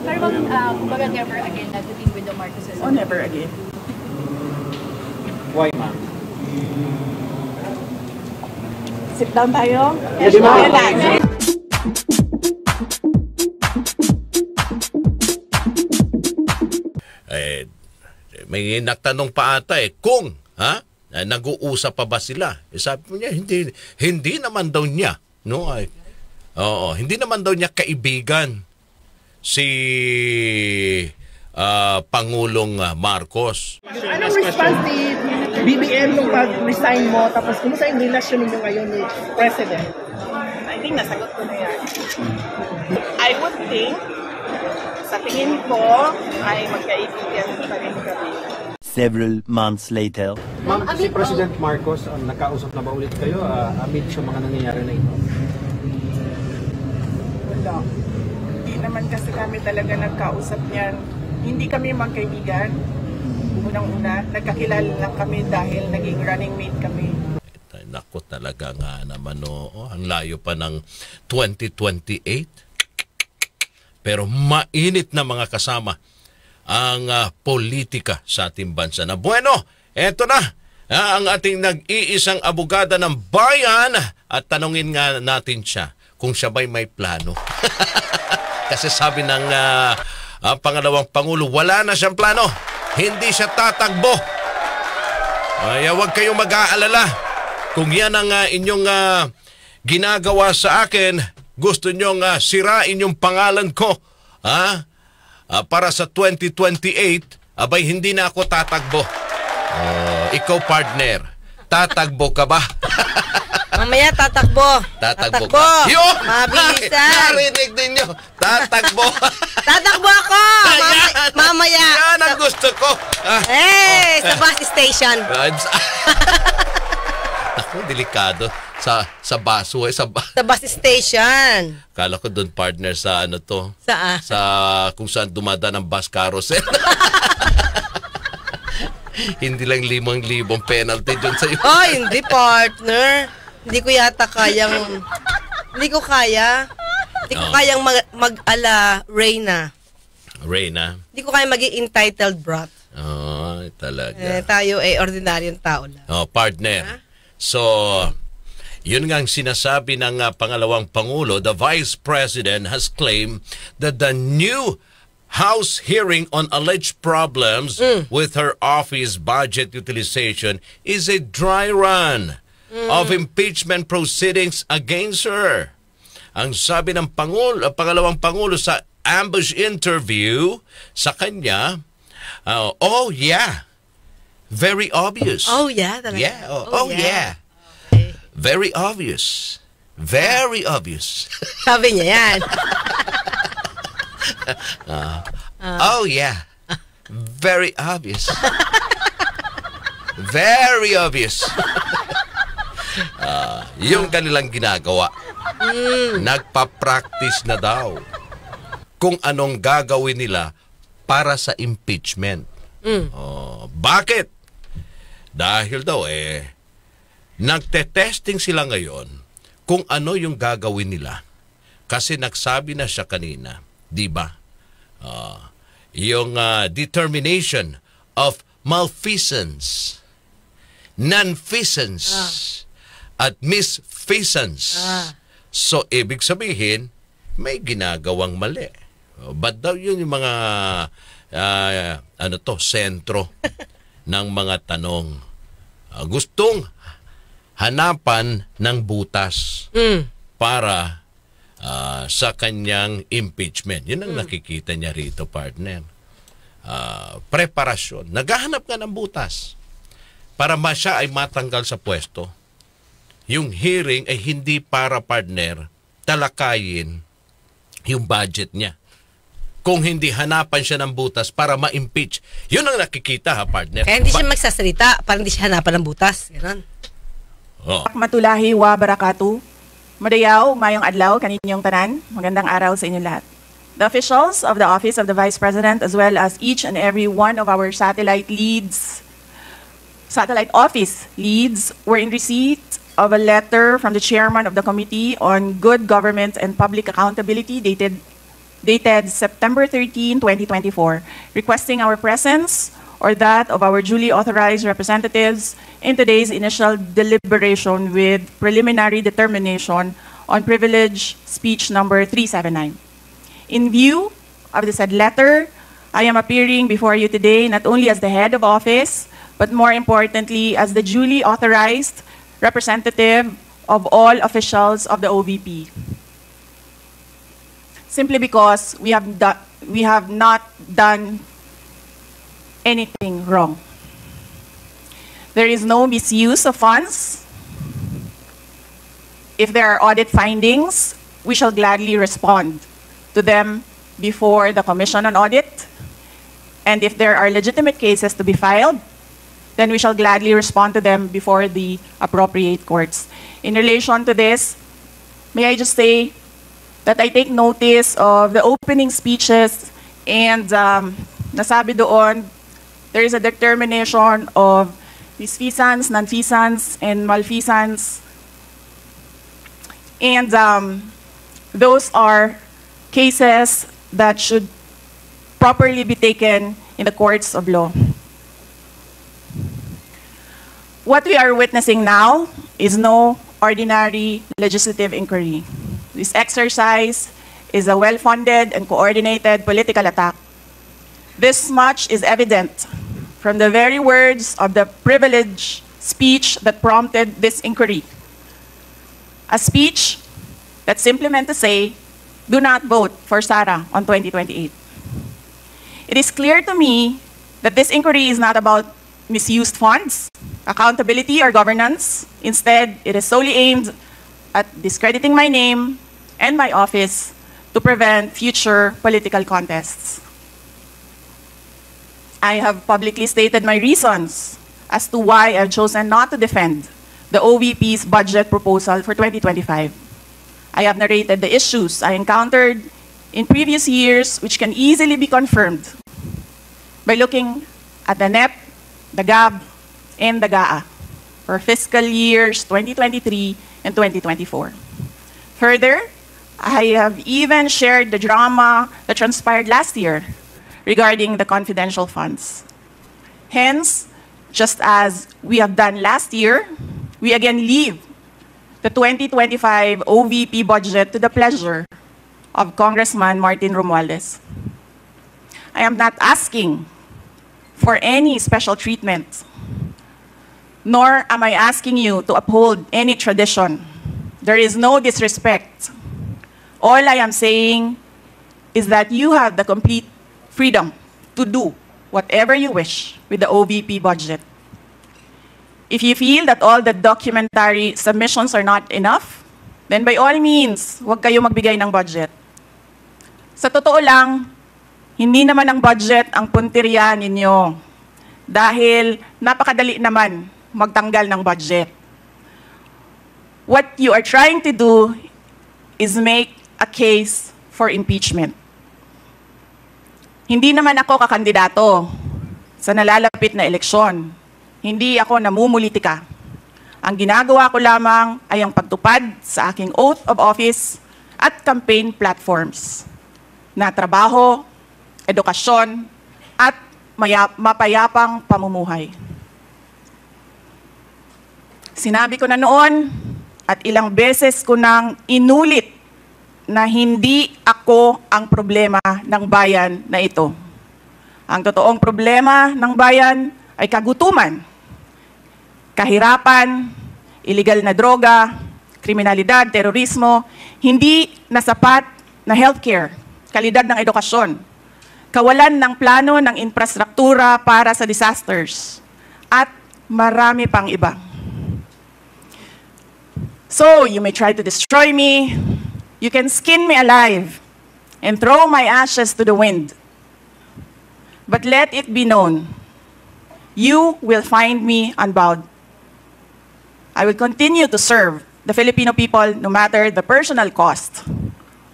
Pero kumbaga never again na to deal with the Marcoses? Oh, never again. Why, ma'am? Sit down tayo. Yes, ma'am. May nagtanong pa ata kung nag-uusap pa ba sila. Sabi mo niya, hindi naman daw niya, no? Hindi naman daw niya kaibigan si Pangulong Marcos. Anong response ni BBM nung pag-resign mo, tapos kumusta yung relasyon ninyo ngayon ni President? I think nasagot ko na yan. I would think, sa tingin ko, ay magkaibigan pa rin kami. Several months later. Ma'am, si President Marcos, nakausap na ba ulit kayo amid sa mga nangyayari na ito? Wala. Hindi naman kasi kami talaga nagkausap niyan. Hindi kami magkaibigan. Unang-una, nagkakilala lang kami dahil naging running mate kami. Naku, talaga nga naman, ang layo pa ng 2028. Pero mainit na mga kasama ang politika sa ating bansa. Na bueno, eto na ang ating nag-iisang abogada ng bayan at tanungin nga natin siya kung siya ba'y may plano. Kasi sabi ng pangalawang Pangulo, wala na siyang plano. Hindi siya tatakbo. Ay, huwag kayong mag-aalala. Kung yan ang inyong ginagawa sa akin, gusto nyong sirain yung pangalan ko para sa 2028, abay hindi na ako tatakbo. Ikaw, partner, tatakbo ka ba? Mamaya tatakbo. Tatakbo ka. Mabilisan. Narinig din nyo. Tatakbo. Tatakbo ako. Mamaya. Yan ang gusto ko. Sa bus station. Ako, delikado. Sa baso sa bus station. Kala ko doon, partner, sa ano to? Sa kung saan dumadaan ang bus carousel. Hindi lang 5,000 penalty doon sa'yo. Hindi, partner. Hindi ko yata kayang... Hindi ko kayang mag-ala Reyna. Reyna? Hindi ko kayang maging entitled brat. Talaga. Tayo ordinaryong tao lang. Partner. So, yun nga ang sinasabi ng pangalawang Pangulo. The Vice President has claimed that the new House hearing on alleged problems with her office budget utilization is a dry run of impeachment proceedings against her. Ang sabi ng pangalawang Pangulo sa ambush interview sa kanya, very obvious. Talaga. Yeah. Yeah. Very obvious. Very obvious. Sabi niya yan. Very obvious. Very obvious. Yung kanilang ginagawa. Nagpa-practice na daw kung anong gagawin nila para sa impeachment. Bakit? Dahil daw nagte-testing sila ngayon kung ano yung gagawin nila. Kasi nagsabi na siya kanina, di ba? Yung determination of malfeasance, nonfeasance, at misfeasance. So, ibig sabihin, may ginagawang mali. Ba't daw yun yung mga sentro ng mga tanong? Gustong hanapan ng butas para sa kanyang impeachment. Yun ang nakikita niya rito, partner. Preparasyon. Naghahanap nga ng butas para siya ay matanggal sa pwesto. Yung hearing ay hindi para, partner, talakayin yung budget niya. Kung hindi hanapan siya ng butas para ma-impeach. Yun ang nakikita, partner. Kaya hindi siya magsasalita para hindi siya hanapan ng butas. Ganun. Matulahi wa barakatu. Madayaw, mayong adlaw, kaninyong tanan. Magandang araw sa inyo lahat. The officials of the Office of the Vice President as well as each and every one of our satellite office leads were in receipt of a letter from the chairman of the Committee on Good Government and Public Accountability dated dated September 13, 2024, requesting our presence or that of our duly authorized representatives in today's initial deliberation with preliminary determination on privilege speech number 379. In view of the said letter, I am appearing before you today not only as the head of office, but more importantly as the duly authorized representative of all officials of the OVP. Simply because we have not done anything wrong. There is no misuse of funds. If there are audit findings, we shall gladly respond to them before the Commission on Audit. And if there are legitimate cases to be filed, then we shall gladly respond to them before the appropriate courts. In relation to this, may I just say that I take notice of the opening speeches and nasabi doon, there is a determination of misfeasance, nonfeasance, and malfeasance. And those are cases that should properly be taken in the courts of law. What we are witnessing now is no ordinary legislative inquiry. This exercise is a well-funded and coordinated political attack. This much is evident from the very words of the privileged speech that prompted this inquiry. A speech that simply meant to say, do not vote for Sara on 2028. It is clear to me that this inquiry is not about misused funds, accountability, or governance. Instead, it is solely aimed at discrediting my name and my office to prevent future political contests. I have publicly stated my reasons as to why I've chosen not to defend the OVP's budget proposal for 2025. I have narrated the issues I encountered in previous years, which can easily be confirmed by looking at the NEP, the GAB, and the GAA for fiscal years 2023 and 2024. Further, I have even shared the drama that transpired last year regarding the confidential funds. Hence, just as we have done last year, we again leave the 2025 OVP budget to the pleasure of Congressman Martin Romualdez. I am not asking for any special treatment, nor am I asking you to uphold any tradition. There is no disrespect. All I am saying is that you have the complete freedom to do whatever you wish with the OVP budget. If you feel that all the documentary submissions are not enough, then by all means, huwag kayo magbigay ng budget. Sa totoo lang, hindi naman ang budget ang punteriya ninyo dahil napakadali naman magtanggal ng budget. What you are trying to do is make a case for impeachment. Hindi naman ako kakandidato sa nalalapit na eleksyon. Hindi ako namumulitika. Ang ginagawa ko lamang ay ang pagtupad sa aking oath of office at campaign platforms na trabaho, edukasyon, at mapayapang pamumuhay. Sinabi ko na noon at ilang beses ko nang inulit na hindi ako ang problema ng bayan na ito. Ang totoong problema ng bayan ay kagutuman, kahirapan, illegal na droga, kriminalidad, terorismo, hindi na sapat na healthcare, kalidad ng edukasyon, kawalan ng plano ng infrastruktura para sa disasters, at marami pang iba. So, you may try to destroy me, you can skin me alive, and throw my ashes to the wind. But let it be known, you will find me unbowed. I will continue to serve the Filipino people no matter the personal cost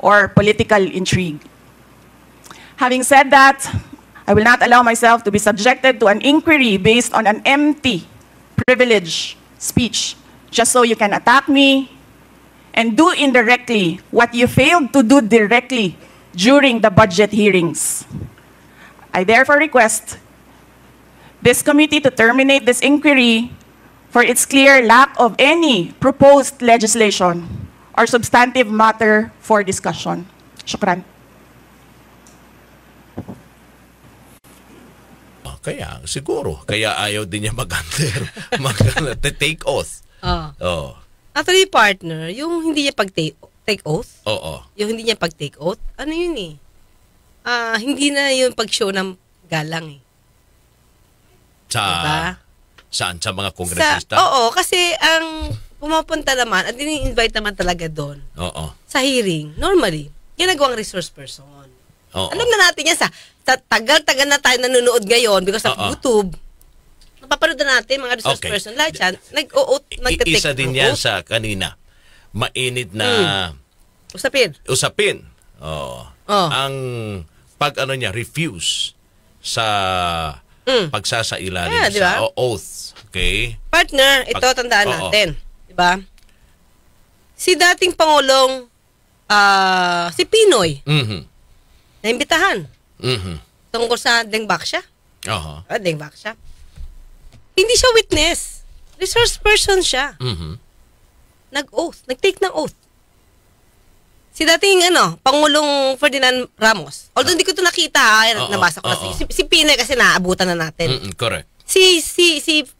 or political intrigue. Having said that, I will not allow myself to be subjected to an inquiry based on an empty privilege speech, just so you can attack me and do indirectly what you failed to do directly during the budget hearings. I therefore request this committee to terminate this inquiry for its clear lack of any proposed legislation or substantive matter for discussion. Shukran. Kaya, siguro. Kaya ayaw din niya take oath. Oh. Actually, partner, yung hindi niya take oath, Oo. yung hindi niya pag-take oath, ano yun eh? Hindi na yung pag-show ng galang eh. Sa, Diba? saan? Sa mga kongresista? Oo, kasi ang pumapunta naman, at ini-invite naman talaga doon, Oo. sa hearing, normally, ginagawang resource person. Oo. Alam na natin yan sa tagal-tagal na tayo nanonood ngayon because of Oo. YouTube. Napapanood na natin mga resource Okay. person. Lahat yan, nagtitake Isa din ng yan oath. sa kanina. Mainit na Usapin. usapin. Oo. Oh. Ang pag ano niya, refuse sa pagsasailalim Yeah, di ba? sa oath. Okay? Partner, ito tandaan Oo. natin. Diba? Si dating Pangulong si Pinoy, Mhm. naimbitahan Mhm. tungkol sa Dengbak siya. Aha. Dengbak siya. Hindi siya witness. Resource person siya. Mhm. Nag-oath. Nag-take ng oath. Si dating Pangulong Ferdinand Ramos. Although hindi ko ito nakita, Oo, nabasa ko na oo. si Pinoy kasi naabutan na natin. Mhm. Correct. Si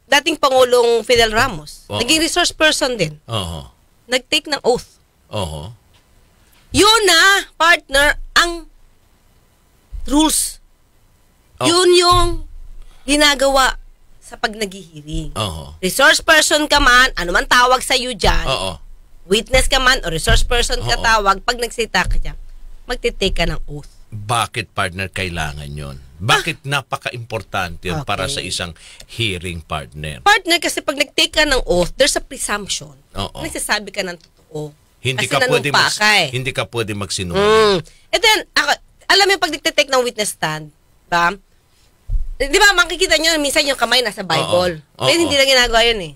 dating Pangulong Fidel Ramos, Oo. naging resource person din. Aha. Nag-take ng oath. Aha. Yun na, partner, ang rules. Oh. Yun yung ginagawa sa pag naghihiring. Aha. Resource person ka man, ano man tawag sa iyo dyan, Oo. witness ka man o resource person ka Oo. tawag, pag nagsalita ka dyan, magtitake ka ng oath. Bakit, partner, kailangan yon? Bakit napaka-importante yun Okay. para sa isang hearing partner? Partner, kasi pag nag-take ka ng oath, there's a presumption. Oo. Nagsasabi ka ng totoo. Hindi Kasi ka pwede nanumpa ka eh. hindi ka pwede magsinungaling. And then, alam mo yung pag nagtitake ng witness stand, ba? Di ba, makikita nyo, minsan yung kamay nasa Bible. Oo. Pero hindi lang ginagawa yun eh.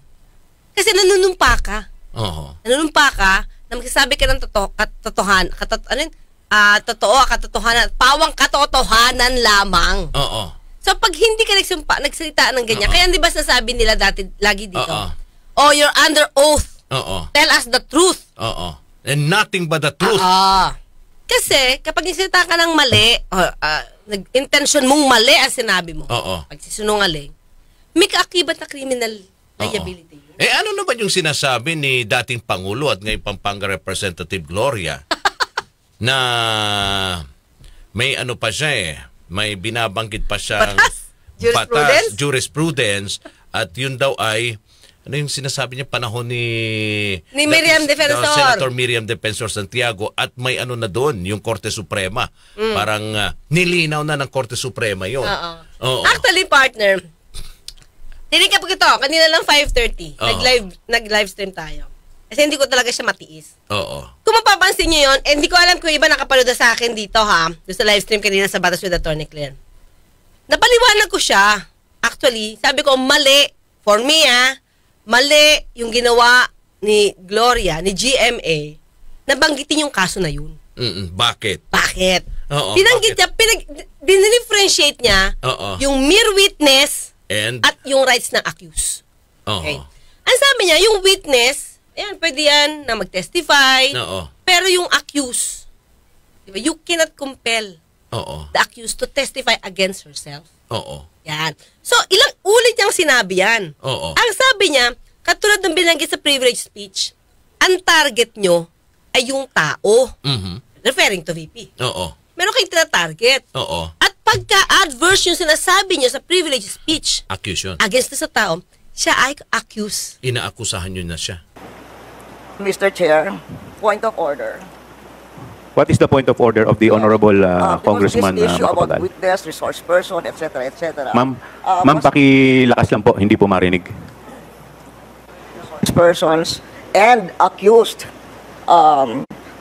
Kasi nanunumpa ka. Oo. Nanunumpa ka, na magsasabi ka ng katotohanan, pawang katotohanan lamang. Oo. So, pag hindi ka nagsalita ng ganyan, kaya di ba sasabi nila lagi dito, Oo. oh, you're under oath. Oo. Tell us the truth. Oo. And nothing but the truth. Kasi, kapag nagsalita ka ng mali, nag-intention mong mali ang sinabi mo, Oo. pagsisinungaling, may kaakibat na criminal liability. Ano naman yung sinasabi ni dating Pangulo at ngayon Pampanga Representative Gloria na may ano pa siya may binabanggit pa siyang Jurisprudence? jurisprudence at yun daw ay ano yung sinasabi niya panahon ni Miriam Defensor. Senator Miriam Defensor Santiago at may ano na doon yung Korte Suprema. Parang nilinaw na ng Korte Suprema yun. Oo. Actually, partner, tinig po ito, kanina lang 5:30, Oo. nag-live stream tayo. Kasi hindi ko talaga siya matiis. Oo. Kung mapapansin nyo yun, hindi ko alam kung iba nakapanood na sa akin dito doon sa live stream kanina sa Batas with Attorney Claire. Napaliwanag ko siya. Actually, sabi ko, mali. For me, mali yung ginawa ni Gloria, ni GMA, nabanggitin yung kaso na yun. Bakit? Bakit? Oo, Binanggit bakit? niya, dinifferentiate niya Oo. yung mere witness And at yung rights ng accused. oo. Okay. Ang sabi niya, yung witness, ayan, pwede yan na mag-testify, Oo. pero yung accused, diba, you cannot compel Oo. the accused to testify against herself. Oo. Yan. So, ilang ulit niyang sinabi yan. Oo. Ang sabi niya, katulad ng binanggit sa privilege speech, ang target nyo ay yung tao. Mhm. Referring to VP. Oo. Meron kayong tina-target. Oo. At pagka-adverse yung sinasabi niyo sa privilege speech Accusation. against sa tao, siya ay accused. Inaakusahan nyo na siya. Mr. Chair, point of order. What is the point of order of the Honorable Because Congressman this issue about Macapagal? witness, resource person, etc., etc. Ma'am, pakilakas lang po, hindi po marinig. Persons and accused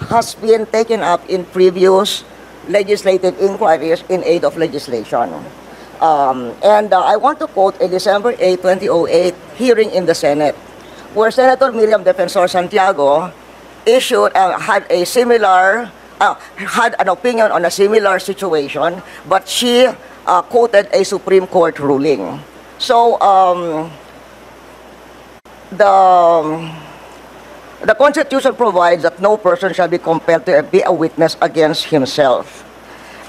has been taken up in previous legislative inquiries in aid of legislation. I want to quote a December 8, 2008 hearing in the Senate, where Senator Miriam Defensor Santiago had a similar had an opinion on a similar situation, but she quoted a Supreme Court ruling. So, the Constitution provides that no person shall be compelled to be a witness against himself.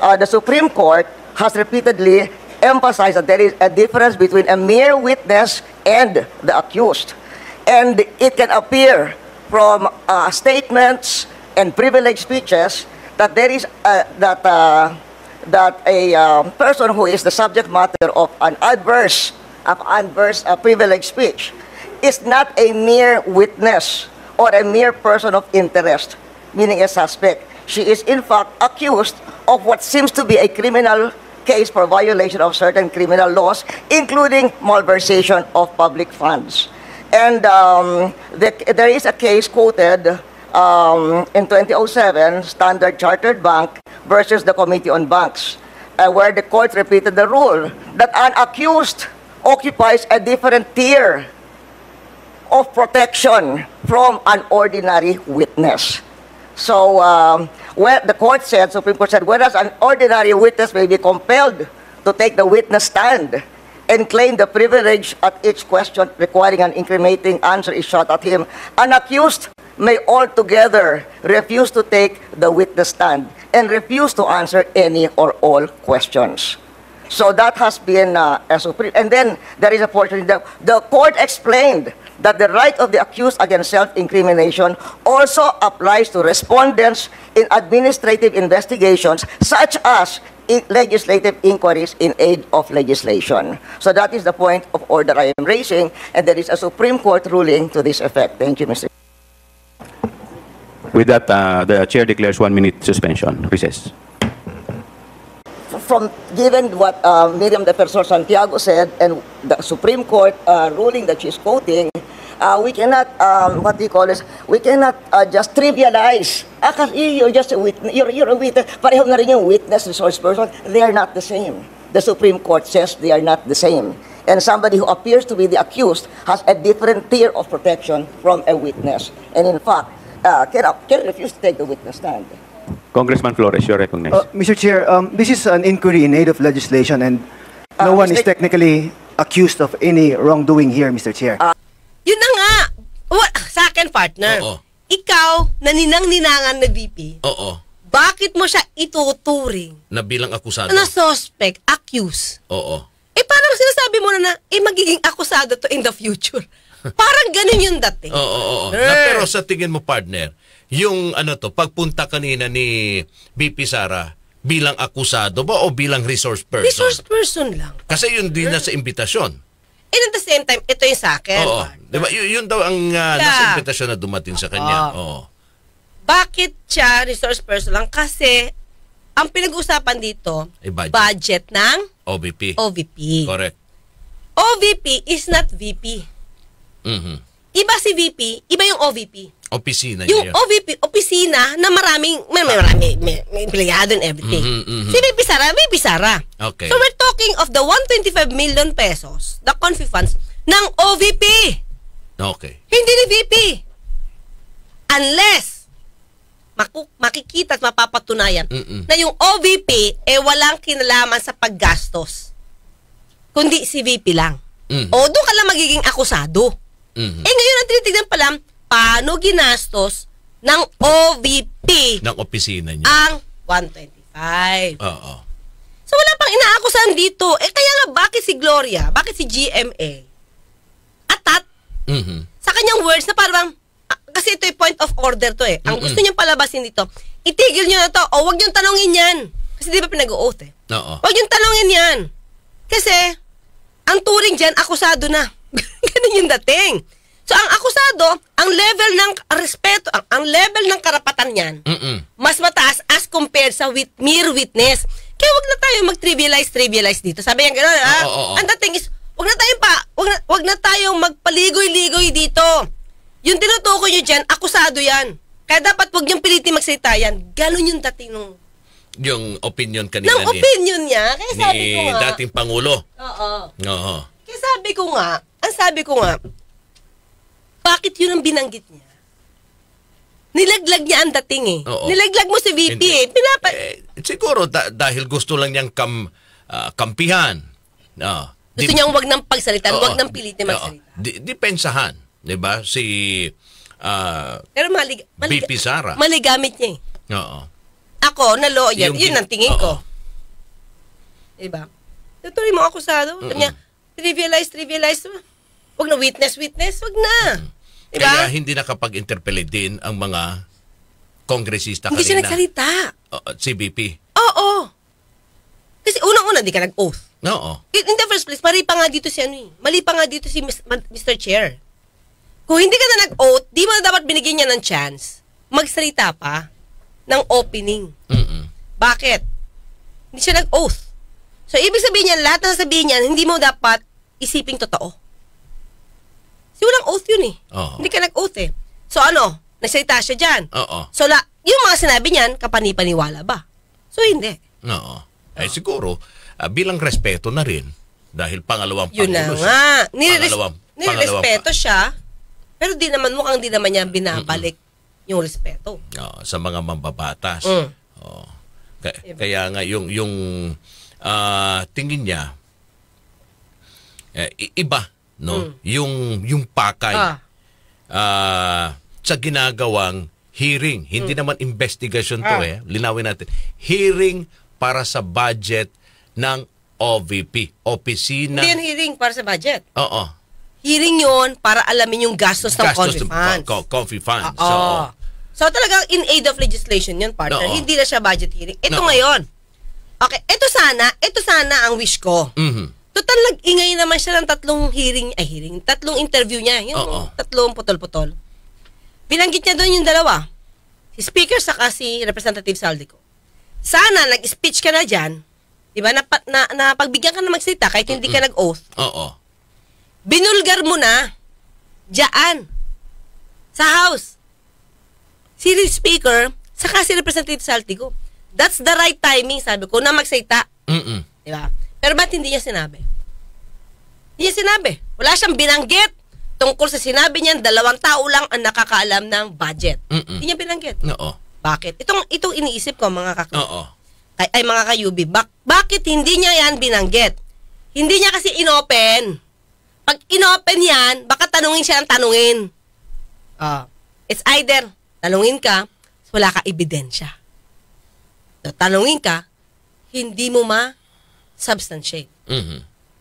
The Supreme Court has repeatedly emphasized that there is a difference between a mere witness and the accused. And it can appear from statements and privileged speeches that there is that a person who is the subject matter of an adverse privileged speech is not a mere witness or a mere person of interest, meaning a suspect. She is in fact accused of what seems to be a criminal case for violation of certain criminal laws, including malversation of public funds. And there is a case quoted in 2007, Standard Chartered Bank versus the Committee on Banks, where the court repeated the rule that an accused occupies a different tier of protection from an ordinary witness. So, well, the court said, Supreme Court said, whereas an ordinary witness may be compelled to take the witness stand and claim the privilege at each question requiring an incriminating answer is shot at him, an accused may altogether refuse to take the witness stand and refuse to answer any or all questions. So that has been a Supreme. And then there is a portion, the court explained that the right of the accused against self-incrimination also applies to respondents in administrative investigations, such as in legislative inquiries in aid of legislation. So that is the point of order I am raising, and there is a Supreme Court ruling to this effect. Thank you, Mr. With that, the chair declares 1 minute suspension. Recess. From given what Miriam Defensor Santiago said and the Supreme Court ruling that she's quoting, we cannot, what do you call this? We cannot just trivialize. Kasi you're just a witness. You're a witness. Pareho na rin yung witness, resource person. They are not the same. The Supreme Court says they are not the same. And somebody who appears to be the accused has a different tier of protection from a witness. And in fact, can refuse to take the witness stand. Congressman Flores, you're recognized. Mr. Chair, this is an inquiry in aid of legislation and no one is technically accused of any wrongdoing here, Mr. Chair. Yun na nga. Sa akin, partner. Oo. Ikaw, naninang-ninangan na VP. Oo. Bakit mo siya ituturing Na bilang akusado. na suspect, accused? Oo. Parang sinasabi mo na magiging akusado to in the future. Parang ganun yung dating. Oo. Pero sa tingin mo, partner, yung pagpunta kanina ni BP Sara, bilang akusado ba o bilang resource person? Resource person lang. Kasi yun din na sa imbitasyon. And at the same time, ito yung sa akin. Oo. Diba? Yun daw ang nasa imbitasyon na dumating sa kanya. Oo. Bakit siya resource person lang? Kasi ang pinag-usapan dito, budget ng OVP. Correct. OVP is not VP. Iba si VP, iba yung OVP. Opisina yung niya. OVP, opisina na may empleyado and everything. Si VP Sara. Okay. So we're talking of the 125 million pesos, the confi funds, ng OVP. Okay. Hindi ni VP. Unless makikita at mapapatunayan na yung OVP walang kinalaman sa paggastos. Kundi si VP lang. O doon ka lang magiging akusado. Ngayon ang tinitignan pa lang, paano ginastos ng OVP ng opisina niya ang 125. Oo. So wala pang inaakusahan dito. Kaya nga, bakit si Gloria, bakit si GMA atat sa kanyang words na parang, kasi ito yung point of order to Ang gusto niyang palabasin dito, itigil niyo na to, o wag niyong tanongin yan. Kasi di ba pinag-o-oath Oo. Wag niyong tanongin yan. Kasi, ang turing dyan, akusado na. Ganun yung dating. So, ang akusado, ang level ng respeto, ang level ng karapatan niyan, mas mataas as compared sa mere witness. Kaya wag na tayo mag-trivialize dito. Sabi yan gano'n, ang dating is, wag na tayong magpaligoy-ligoy dito. Yung tinutukoy nyo dyan, akusado yan. Kaya dapat wag niyong pilitin magsalita yan. Ganun yung dating nung... Yung opinion kanina ng opinion niya. Kaya sabi ko nga... dating Pangulo. Oo. Kaya Ang sabi ko nga, bakit yun ang binanggit niya? Nilaglag niya ang dating eh. Oo. Nilaglag mo si VP Hindi. eh. Siguro dahil gusto lang niyang kampihan. Gusto niyang wag ng pagsalitan, Oo. wag ng pilitin magsalita. Depensahan, 'di ba? Si Pero VP Sara. maligamit niya eh. Oo. Ako, na lawyer, yun ang tingin Oo. ko. Diba? Tutuloy mo akusado. Sabi niya, trivialize. Wag na witness, wag na. Diba? Kaya hindi nakapag-interpellate din ang mga kongresista Hindi siya kanina. nagsalita. Si VP. Oo. Kasi unang-una, di ka nag-oath. Oo. In the first place, mali pa nga dito si Mali pa nga dito si Mr. Chair. Kung hindi ka na nag-oath, di mo na dapat binigyan niya ng chance magsalita pa ng opening. Bakit? Hindi siya nag-oath. So, ibig sabihin niya, lahat na sabihin niya, hindi mo dapat isiping totoo. Kasi walang oath yun eh. Oo. Hindi ka nag-oath eh. So, nagsalita siya dyan. Oo. So, yung mga sinabi niyan, kapanipaniwala ba? So, hindi. Oo. Siguro, bilang respeto na rin, dahil pangalawang Yun na Pangulo siya. nga. Pangalawang Nirespeto siya, pero mukhang di naman niya binabalik yung respeto. sa mga mambabatas. Oo. Kaya nga, yung tingin niya, iba, no? Yung pakay sa ginagawang hearing. Hindi naman investigation to linawin natin. Hearing para sa budget ng OVP. Opisina. Hindi yan hearing para sa budget. Oo. Hearing yun para alamin yung gastos ng Confi funds. Confi funds. So talagang in aid of legislation yun, partner. Oo. Hindi na siya budget hearing. Ito ngayon. Okay, ito sana ang wish ko. Total, nag-ingay naman siya ng tatlong interview niya. Yung tatlong putol-putol. Binanggit niya doon yung dalawa. Si Speaker saka si Representative Saldico. Sana nag-speech ka na dyan, di ba, na pagbigyan ka na magsalita kahit hindi ka nag-oath. Oo. Binulgar mo na dyan sa House. Si Speaker saka si Representative Saldico. That's the right timing, sabi ko, na magsalita. Di ba? Pero ba't hindi niya sinabi? Hindi niya sinabi. Wala siyang binanggit tungkol sa sinabi niyan, 2 tao lang ang nakakaalam ng budget. Hindi niya binanggit. Oo. Bakit? Itong iniisip ko, mga Oo. mga kayubi. Bakit hindi niya yan binanggit? Hindi niya kasi inopen. Pag inopen yan, baka tanungin siya ng tanungin. It's either tanungin ka, wala ka ebidensya. So, tanungin ka, hindi mo ma-substantiate.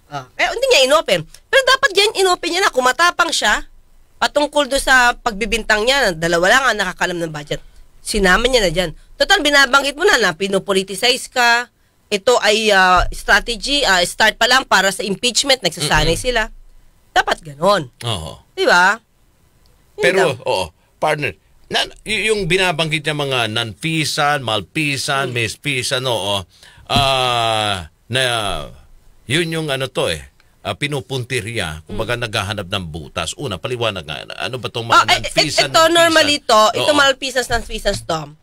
Kaya hindi niya inopen. Pero dapat yan inopen niya na kung matapang siya patungkol doon sa pagbibintang niya, 2 lang ang nakakalam ng budget. Sinama niya na dyan. Total, binabanggit mo na pinopoliticize ka. Ito ay strategy, start pa lang para sa impeachment, nagsasanay sila. Dapat ganon. Oo. Diba? Pero, partner, yung binabanggit niya mga non-pisan, malpisan, mispisan, na yun yung pinupuntirya, kumbaga naghahanap ng butas. Una, paliwanag nga, ano ba itong mga non-pisan? Ito, normally ito malpisans, non-pisans to.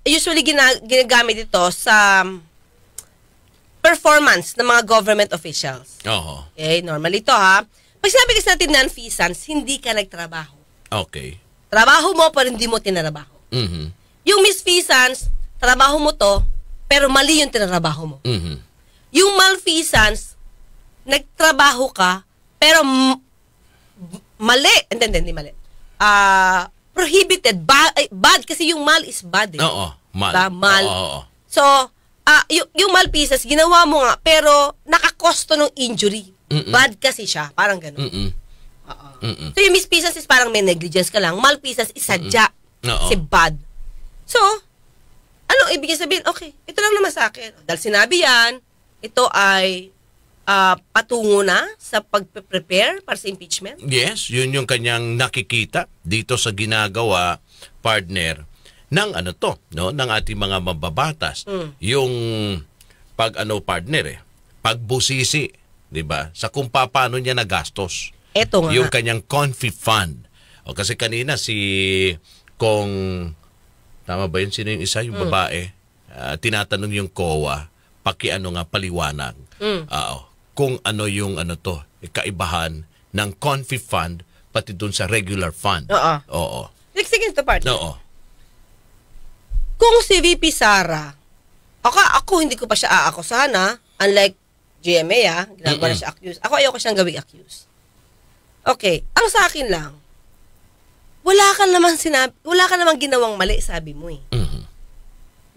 Usually ginagamit ito sa performance ng mga government officials. Okay, normally ito Pag sinabi kasi natin non-pisans, hindi ka nagtrabaho. Okay. Trabaho mo pero hindi mo tinarabaho. Yung misfeasance, trabaho mo to, pero mali yung tinarabaho mo. Yung malfeasance, nagtrabaho ka, pero mali. Hindi mali. Prohibited. Bad kasi yung mal is bad. Oo. Mal. Mal. So, yung malfeasance, ginawa mo nga, pero nakakosto ng injury. Bad kasi siya. Parang ganun. So, yung misfeasance is parang may negligence ka lang. Malfeasance is sadya. Kasi bad. So, ano ibig sabihin? Okay, ito lang naman sa akin. Dahil sinabi yan, ito ay patungo na sa pag-prepare para sa impeachment? Yes, yun yung kanyang nakikita dito sa ginagawa, partner, ng ng ating mga mababatas. Yung pagbusisi, 'di ba? Sa kung paano niya nagastos. Ito nga. Yung kanyang Confi fund. Kasi kanina kung tama ba yun? Sino yung isa? Yung babae. Tinatanong yung COA, paliwanag. Kung ano yung kaibahan ng Confi fund pati dun sa regular fund. Oo. Sige ito, partner. Oo. Kung si VP Sara, ako hindi ko pa siya aakusahan, ha? Unlike GMA, ginagawa na siya accused. Ako ayoko siyang gawing accused. Okay, ang sa akin lang, wala ka namang ginawang mali, sabi mo eh.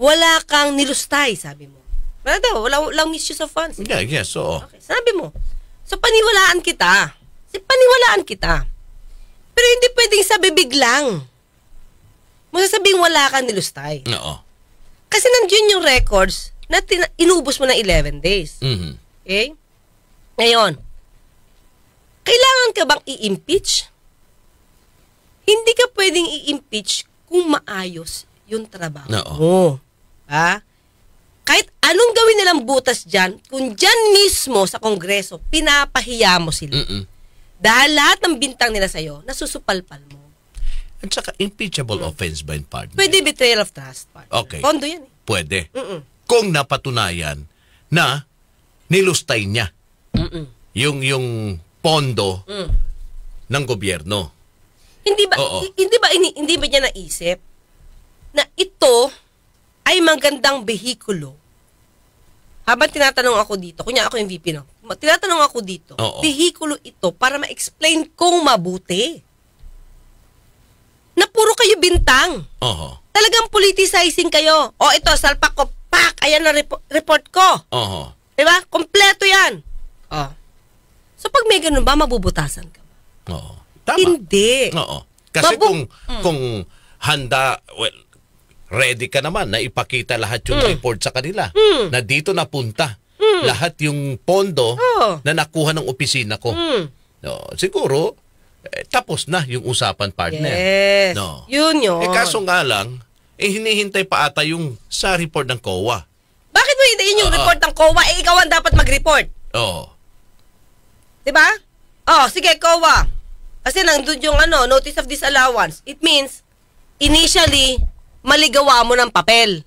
Wala kang nilustay, sabi mo. Walang misuse of funds. Yeah, yes, oo. Okay, sabi mo. So, paniwalaan kita. Pero hindi pwedeng sa bibig lang. Masasabing wala kang nilustay. Oo. Kasi nandiyan yung records na inubos mo na 11 days. Okay? Ngayon, kailangan ka bang i-impeach? Hindi ka pwedeng i-impeach kung maayos yung trabaho mo. Ha? Kahit anong gawin nilang butas dyan, kung dyan mismo sa Kongreso, pinapahiya mo sila. Dahil lahat ng bintang nila sa'yo, nasusupalpal mo. At saka, impeachable offense ba yung partner? Pwede betrayal of trust, partner. Okay. Pondo yan eh. Pwede. Kung napatunayan na nilustay niya yung pondo ng gobyerno. Hindi ba niya naisip na ito ay magandang behikulo? Habang tinatanong ako dito, kunya ako yung VP, no? Tinatanong ako dito, behikulo ito para ma-explain kong mabuti. Na puro kayo bintang. Talagang politicizing kayo. O ito, salpak ko, pak, ayan na report ko. Diba? Kompleto yan. So pag may ganun ba, mabubutasan ka ba? Tama. Hindi. Kasi kung handa, ready ka naman na ipakita lahat yung report sa kanila. Na dito napunta. Lahat yung pondo na nakuha ng opisina ko. Siguro, tapos na yung usapan, partner. Yes. Yun. Kaso nga lang, hinihintay pa ata yung sa report ng COA. Bakit mo hintayin yung report ng COA? Ikaw ang dapat mag-report. Diba? Sige, COA. Kasi nandun yung notice of disallowance. It means, initially, maligawa mo ng papel.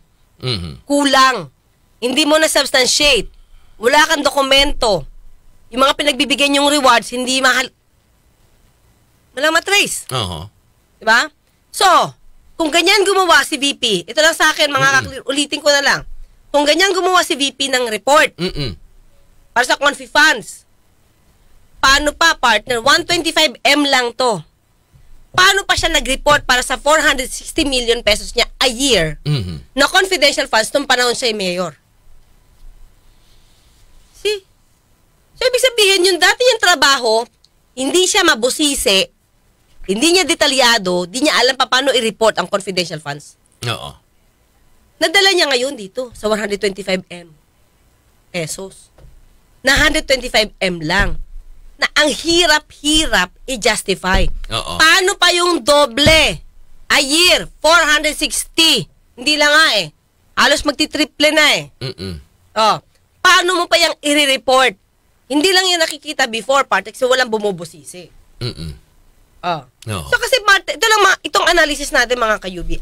Kulang. Hindi mo na substantiate. Wala kang dokumento. Yung mga pinagbibigyan yung rewards, hindi walang matrace. Diba? So, kung ganyan gumawa si VP, ito lang sa akin, ulitin ko na lang. Kung ganyan gumawa si VP ng report, para sa confi funds, paano pa, partner? 125M lang to. Paano pa siya nag-report para sa 460 million pesos niya a year na confidential funds nung panahon siya yung mayor? See? So, ibig sabihin, yung dati niyang trabaho, hindi siya mabusisi, hindi niya detalyado, hindi niya alam pa paano i-report ang confidential funds. Nadala niya ngayon dito sa 125M pesos. Na 125M lang. Na ang hirap-hirap i-justify. Paano pa yung doble? A year, 460. Hindi lang nga eh. Halos magti-triple na eh. Paano mo pa yung i-report? Hindi lang yung nakikita before, parte kasi walang bumubusisi. So kasi itong analysis natin mga kayubi.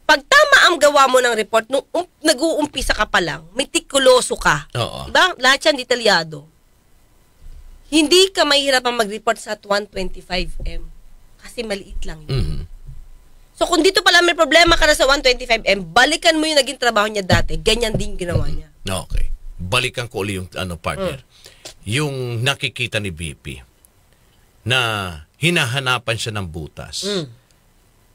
Pag tama ang gawa mo ng report, nung nag-uumpisa ka pa lang, metikuloso ka. Diba? Lahat yan detalyado. Hindi ka mahirapang mag-report sa 125M. Kasi maliit lang yun. So kung dito pala may problema ka na sa 125M, balikan mo yung naging trabaho niya dati. Ganyan din ginawa niya. Okay. Balikan ko ulit yung partner. Yung nakikita ni VP na hinahanapan siya ng butas.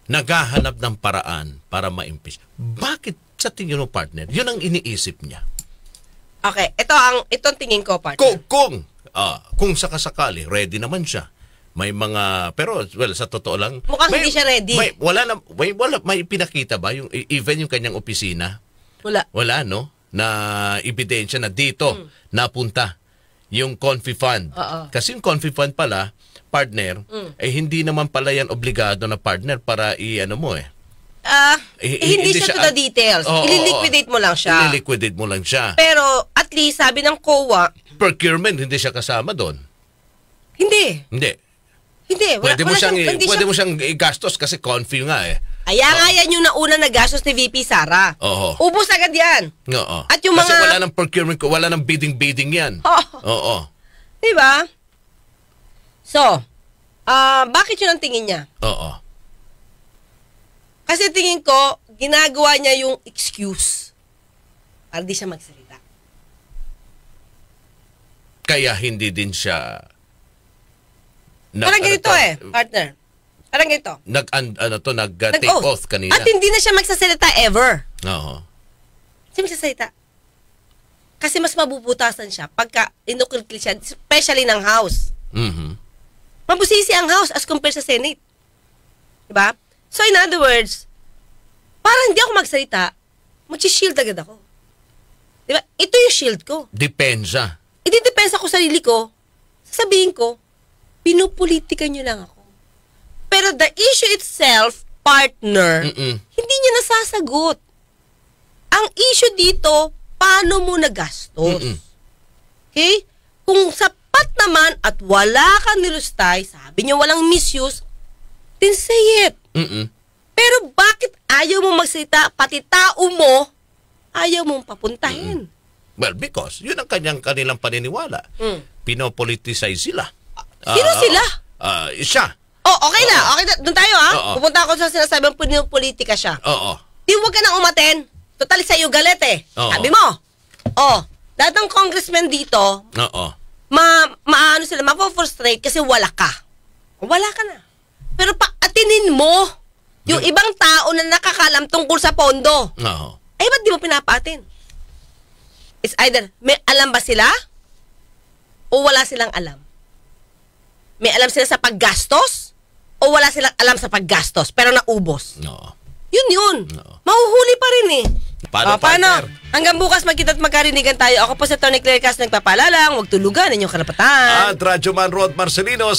Naghahanap ng paraan para ma-impeach. Bakit sa tingin mo, partner? Yun ang iniisip niya. Okay. Itong tingin ko, partner. Kung sakasakali, ready naman siya. May mga, pero sa totoo lang, mukhang hindi siya ready. May pinakita ba yung even yung kanyang opisina? Wala, no? Na ebidensya na dito napunta yung confi fund. Kasi yung confi fund pala, partner, hindi naman pala yan obligado na partner para hindi siya to the details. I-liquidate mo lang siya. I-liquidate mo lang siya. Pero at least sabi ng COA, procurement hindi siya kasama doon. Hindi. Pwede mo siyang igastos kasi confi nga eh. Nga yan yung nauna na gastos ni VP Sara. Ubus agad yan. At yung kasi wala ng procurement, wala ng bidding yan. Diba? So, bakit yun ang tingin niya? Kasi tingin ko, ginagawa niya yung excuse para di siya magsalita. Kaya hindi din siya Parang ganito partner. Parang ganito. Nag-take oath kanina. At hindi na siya magsasalita ever. Oo. Siya magsasalita. Kasi mas mabubutasan siya pagka inukilkil siya, especially ng House. Mabusisi ang House as compared sa Senate. Diba? So in other words, parang hindi ako magsalita, mag-shield agad ako. Diba? Ito yung shield ko. Depensa. Ididepensa ko sarili ko, sasabihin ko, pinupolitika nyo lang ako. Pero the issue itself, partner, hindi niya nasasagot. Ang issue dito, paano mo nagastos? Okay? Kung sapat naman at wala ka nilustay, sabi niyo walang misuse, then say it. Pero bakit ayaw mo magsalita, pati tao mo, ayaw mong papuntahin? Well, because yun ang kanilang paniniwala. Pinopoliticize sila. Sino sila? Siya. Oh, okay na. Okay na. Doon tayo Pupunta ako sa sinasabi ng pinopolitika siya. Di huwag ka nang umaten. Total sa'yo galit Sabi mo. Lahat ng congressman dito, maano sila, mapofrustrate kasi wala ka. Wala ka na. Pero paatinin mo yung ibang tao na nakakalam tungkol sa pondo. Ay, ba't di mo pinapaatin? It's either, may alam ba sila? O wala silang alam? May alam sila sa paggastos? O wala silang alam sa paggastos pero naubos? Yun. Mahuhuli pa rin Paano? Hanggang bukas magkita at magkarinigan tayo. Ako po si Tony Claire Cas nagpapaalala, huwag tulugan inyong karapatan. At Radyo Man Rod Marcelino